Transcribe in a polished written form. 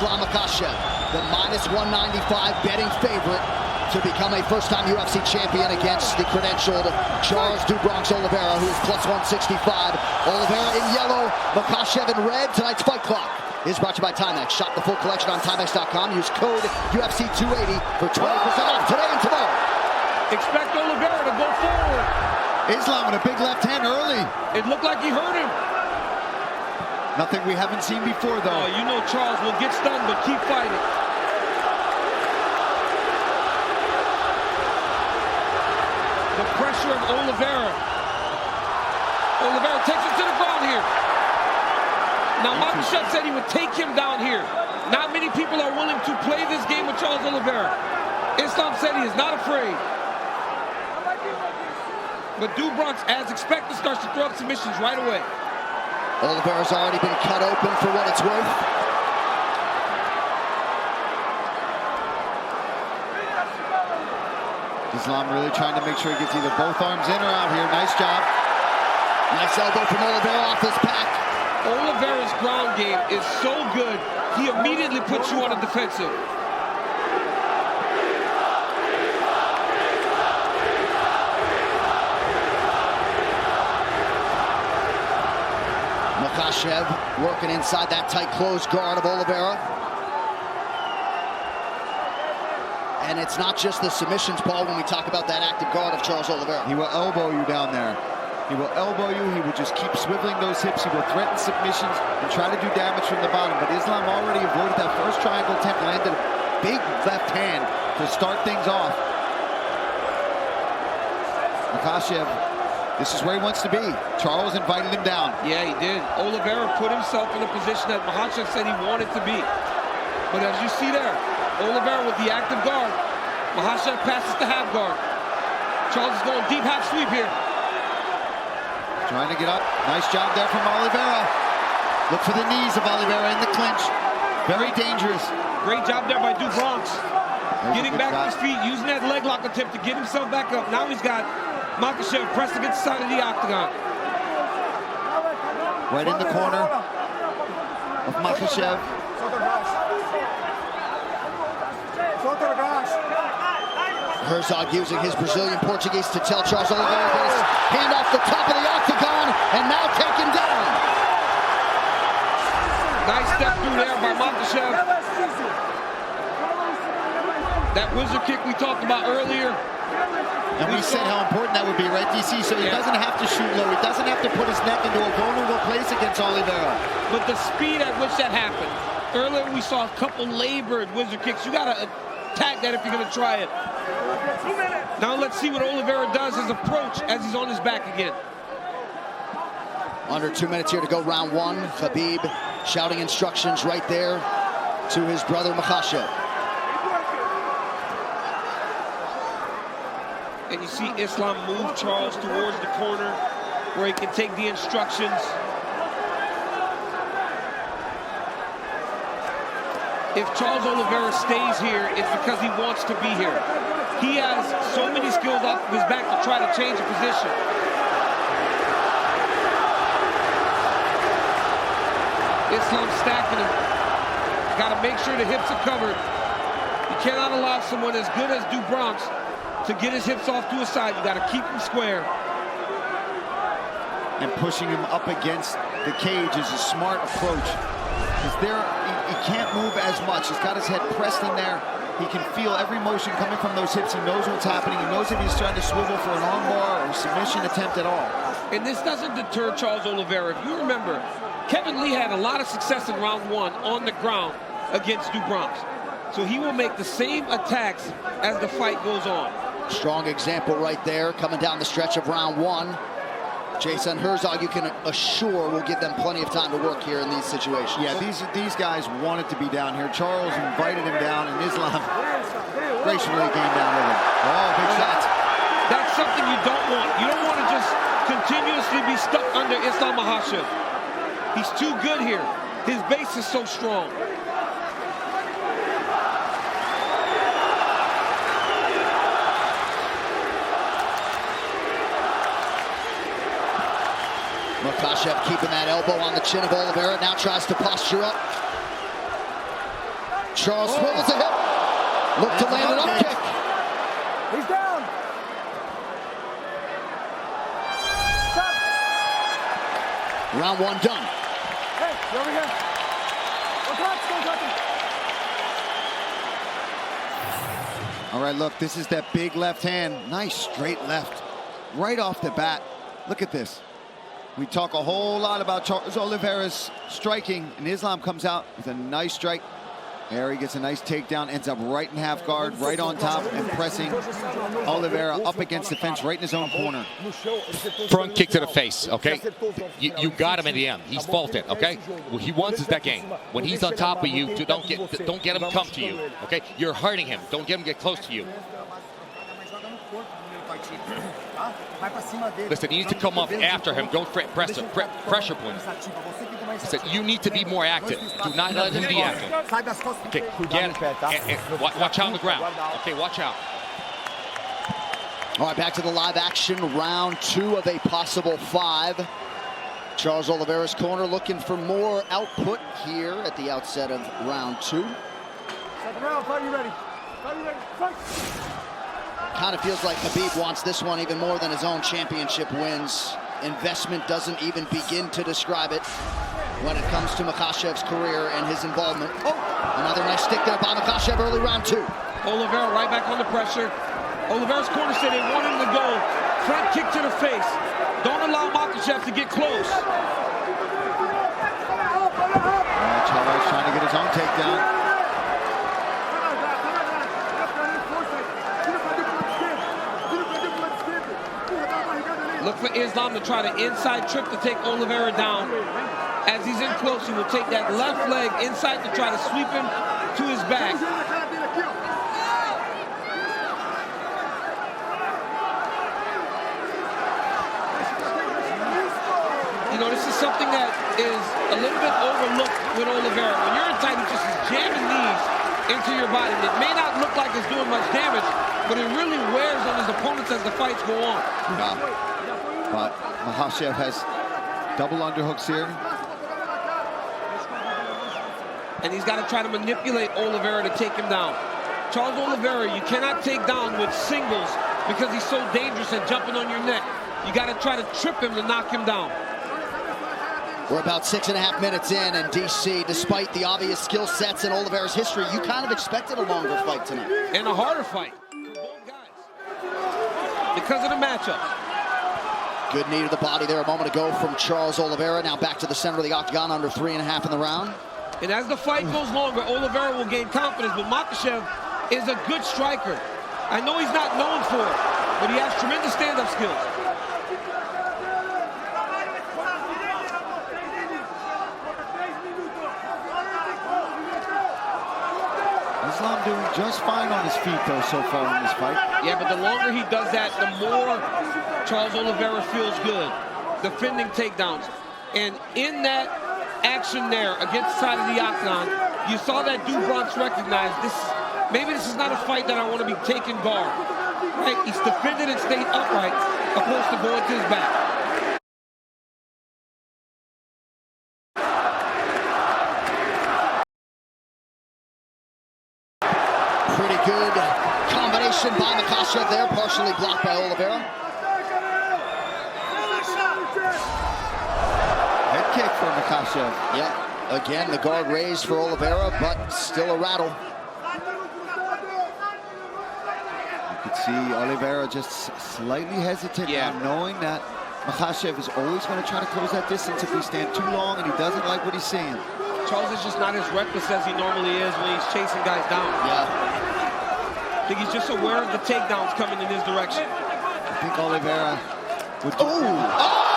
Islam Makhachev, the -195 betting favorite to become a first-time UFC champion against the credentialed Charles do Bronx Oliveira, who is +165. Oliveira in yellow, Makhachev in red. Tonight's Fight Clock is brought to you by Timex. Shop the full collection on Timex.com. Use code UFC280 for 20% off today and tomorrow. Expect Oliveira to go forward. Islam with a big left hand early. It looked like he hurt him. Nothing we haven't seen before, though. You know Charles will get stunned, but keep fighting. The pressure of Oliveira. Oliveira takes it to the ground here. Now, Makhachev said he would take him down here. Not many people are willing to play this game with Charles Oliveira. Islam said he is not afraid. But do Bronx, as expected, starts to throw up submissions right away. Oliveira's already been cut open for what it's worth. Islam really trying to make sure he gets either both arms in or out here. Nice job. Nice elbow from Oliveira off his back. Oliveira's ground game is so good, he immediately puts you on the defensive. Makhachev working inside that tight closed guard of Oliveira. And it's not just the submissions, Paul, when we talk about that active guard of Charles Oliveira. He will elbow you down there. He will elbow you. He will just keep swiveling those hips. He will threaten submissions and try to do damage from the bottom. But Islam already avoided that first triangle attempt, landed a big left hand to start things off. Makhachev, this is where he wants to be. Charles invited him down. Yeah, he did. Oliveira put himself in a position that Makhachev said he wanted to be. But as you see there, Oliveira with the active guard. Makhachev passes to half guard. Charles is going deep half sweep here. Trying to get up. Nice job there from Oliveira. Look for the knees of Oliveira in the clinch. Very dangerous. Great job there by do Bronx. Getting back to his feet, using that leg lock attempt to get himself back up. Now he's got Makhachev pressed against the side of the octagon. Right in the corner of Makhachev. Herzog using his Brazilian Portuguese to tell Charles Oliveira this. Hand off the top of the octagon, and now taken down. Nice step through there by Makhachev. That wizard kick we talked about earlier. And we said how important that would be, right, DC? So he doesn't have to shoot low. He doesn't have to put his neck into a vulnerable place against Oliveira. But the speed at which that happened. Earlier we saw a couple labored wizard kicks. You got to attack that if you're going to try it. Now let's see what Oliveira does, his approach as he's on his back again. Under 2 minutes here to go, round one. Khabib shouting instructions right there to his brother Makhachev. And you see Islam move Charles towards the corner where he can take the instructions. If Charles Oliveira stays here, it's because he wants to be here. He has so many skills off of his back to try to change the position. Islam stacking him. Got to make sure the hips are covered. You cannot allow someone as good as do Bronx to get his hips off to his side. You got to keep him square. And pushing him up against the cage is a smart approach. Because there, he can't move as much. He's got his head pressed in there. He can feel every motion coming from those hips. He knows what's happening. He knows if he's trying to swivel for an armbar or a submission attempt at all. And this doesn't deter Charles Oliveira. If you remember, Kevin Lee had a lot of success in round one on the ground against do Bronx. So he will make the same attacks as the fight goes on. Strong example right there coming down the stretch of round one. Jason Herzog, you can assure, will give them plenty of time to work here in these situations. Yeah, these guys wanted to be down here. Charles invited him down, and Islam graciously came down with him. Oh, big shots. That's something you don't want. You don't want to just continuously be stuck under Islam Makhachev. He's too good here. His base is so strong. Makhachev keeping that elbow on the chin of Oliveira, now tries to posture up. Charles swivels a hip. Look to land an up kick. He's down. Stop. Round one done. Hey, you over here. Don't touch him. All right, look, this is that big left hand. Nice straight left. Right off the bat. Look at this. We talk a whole lot about Charles Oliveira's striking, and Islam comes out with a nice strike. Harry gets a nice takedown, ends up right in half guard, right on top, and pressing Oliveira up against the fence right in his own corner. Front kick to the face, okay? You got him in the end. He's faulted, okay? What he wants is that game. When he's on top of you, don't get him come to you, okay? You're hurting him. Don't get him get close to you. Listen, you need to come up after him. Don't pressure point. Listen, you need to be more active. Do not let him be active. Okay, get it. And watch out on the ground. Okay, watch out. All right, back to the live action. Round two of a possible 5. Charles Oliveira's corner looking for more output here at the outset of round 2. Second round, fight you ready. Fight you ready. Fight. Kind of feels like Khabib wants this one even more than his own championship wins. Investment doesn't even begin to describe it when it comes to Makhachev's career and his involvement. Oh, another nice stick there by Makhachev early round 2. Oliveira right back on the pressure. Oliveira's corner said they want him to go. Front kick to the face. Don't allow Makhachev to get close. Charles trying to get his own takedown. Look for Islam to try the inside trip to take Oliveira down. As he's in close, he will take that left leg inside to try to sweep him to his back. You know, this is something that is a little bit overlooked with Oliveira. When you're in tight, he just is jamming knees into your body. It may not look like it's doing much damage, but it really wears on his opponents as the fights go on. But Makhachev has double underhooks here. And he's got to try to manipulate Oliveira to take him down. Charles Oliveira, you cannot take down with singles because he's so dangerous at jumping on your neck. You got to try to trip him to knock him down. We're about 6.5 minutes in, and DC, despite the obvious skill sets in Oliveira's history, you kind of expected a longer fight tonight. And a harder fight for both guys because of the matchup. Good knee to the body there a moment ago from Charles Oliveira. Now back to the center of the octagon, under 3.5 in the round. And as the fight goes longer, Oliveira will gain confidence, but Makhachev is a good striker. I know he's not known for it, but he has tremendous stand-up skills. Islam doing just fine on his feet, though, so far in this fight. Yeah, but the longer he does that, the more Charles Oliveira feels good. Defending takedowns. And in that action there against the side of the octagon, you saw that Do Bronx recognize this. Maybe this is not a fight that I want to be taking guard. Right? He's defended and stayed upright, opposed to going to his back. Pretty good combination by Makhachev there, partially blocked by Oliveira. Head kick for Makhachev. Yeah, again, the guard raised for Oliveira, but still a rattle. You could see Oliveira just slightly hesitant now, knowing that Makhachev is always going to try to close that distance if we stand too long, and he doesn't like what he's seeing. Charles is just not as reckless as he normally is when he's chasing guys down. Yeah. I think he's just aware of the takedowns coming in his direction. I think Oliveira would do. Oh!